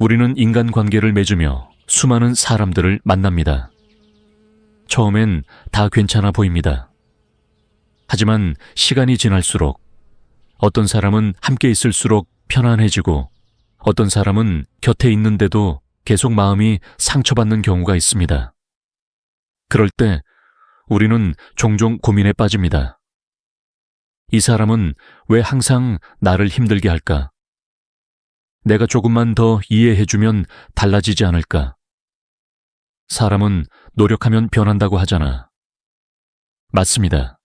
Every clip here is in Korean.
우리는 인간관계를 맺으며 수많은 사람들을 만납니다. 처음엔 다 괜찮아 보입니다. 하지만 시간이 지날수록 어떤 사람은 함께 있을수록 편안해지고 어떤 사람은 곁에 있는데도 계속 마음이 상처받는 경우가 있습니다. 그럴 때 우리는 종종 고민에 빠집니다. 이 사람은 왜 항상 나를 힘들게 할까? 내가 조금만 더 이해해주면 달라지지 않을까? 사람은 노력하면 변한다고 하잖아. 맞습니다.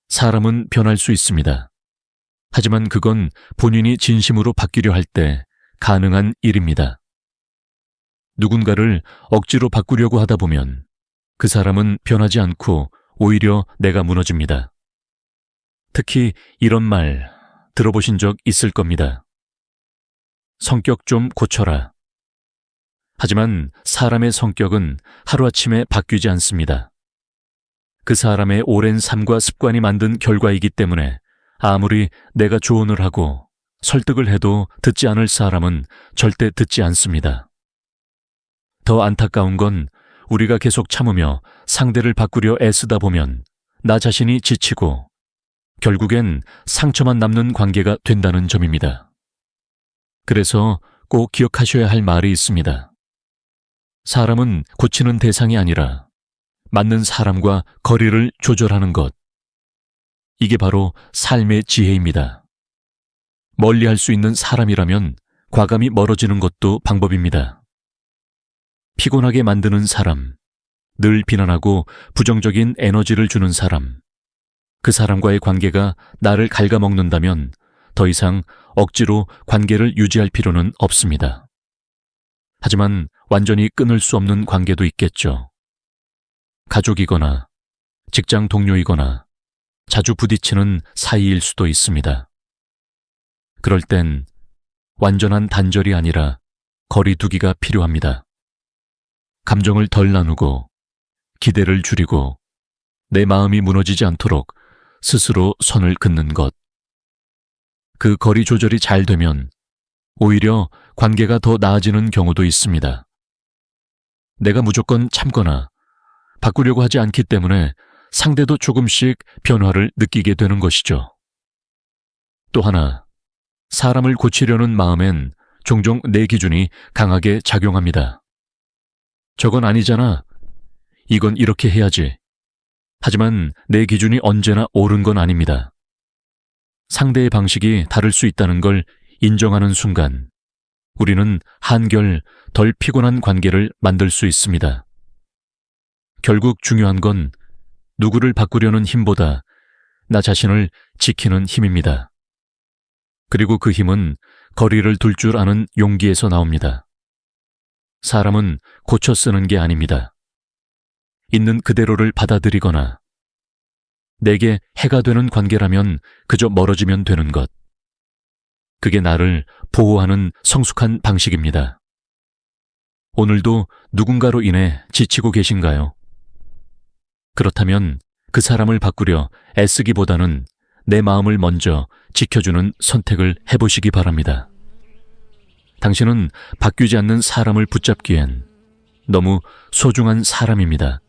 사람은 변할 수 있습니다. 하지만 그건 본인이 진심으로 바뀌려 할 때 가능한 일입니다. 누군가를 억지로 바꾸려고 하다 보면 그 사람은 변하지 않고 오히려 내가 무너집니다. 특히 이런 말 들어보신 적 있을 겁니다. 성격 좀 고쳐라. 하지만 사람의 성격은 하루아침에 바뀌지 않습니다. 그 사람의 오랜 삶과 습관이 만든 결과이기 때문에 아무리 내가 조언을 하고 설득을 해도 듣지 않을 사람은 절대 듣지 않습니다. 더 안타까운 건 우리가 계속 참으며 상대를 바꾸려 애쓰다 보면 나 자신이 지치고 결국엔 상처만 남는 관계가 된다는 점입니다. 그래서 꼭 기억하셔야 할 말이 있습니다. 사람은 고치는 대상이 아니라 맞는 사람과 거리를 조절하는 것. 이게 바로 삶의 지혜입니다. 멀리 할 수 있는 사람이라면 과감히 멀어지는 것도 방법입니다. 피곤하게 만드는 사람, 늘 비난하고 부정적인 에너지를 주는 사람, 그 사람과의 관계가 나를 갉아먹는다면 더 이상 억지로 관계를 유지할 필요는 없습니다. 하지만 완전히 끊을 수 없는 관계도 있겠죠. 가족이거나 직장 동료이거나 자주 부딪히는 사이일 수도 있습니다. 그럴 땐 완전한 단절이 아니라 거리두기가 필요합니다. 감정을 덜 나누고 기대를 줄이고 내 마음이 무너지지 않도록 스스로 선을 긋는 것. 그 거리 조절이 잘 되면 오히려 관계가 더 나아지는 경우도 있습니다. 내가 무조건 참거나 바꾸려고 하지 않기 때문에 상대도 조금씩 변화를 느끼게 되는 것이죠. 또 하나, 사람을 고치려는 마음엔 종종 내 기준이 강하게 작용합니다. 저건 아니잖아. 이건 이렇게 해야지. 하지만 내 기준이 언제나 옳은 건 아닙니다. 상대의 방식이 다를 수 있다는 걸 인정하는 순간 우리는 한결 덜 피곤한 관계를 만들 수 있습니다. 결국 중요한 건 누구를 바꾸려는 힘보다 나 자신을 지키는 힘입니다. 그리고 그 힘은 거리를 둘 줄 아는 용기에서 나옵니다. 사람은 고쳐 쓰는 게 아닙니다. 있는 그대로를 받아들이거나 내게 해가 되는 관계라면 그저 멀어지면 되는 것. 그게 나를 보호하는 성숙한 방식입니다. 오늘도 누군가로 인해 지치고 계신가요? 그렇다면 그 사람을 바꾸려 애쓰기보다는 내 마음을 먼저 지켜주는 선택을 해보시기 바랍니다. 당신은 바뀌지 않는 사람을 붙잡기엔 너무 소중한 사람입니다.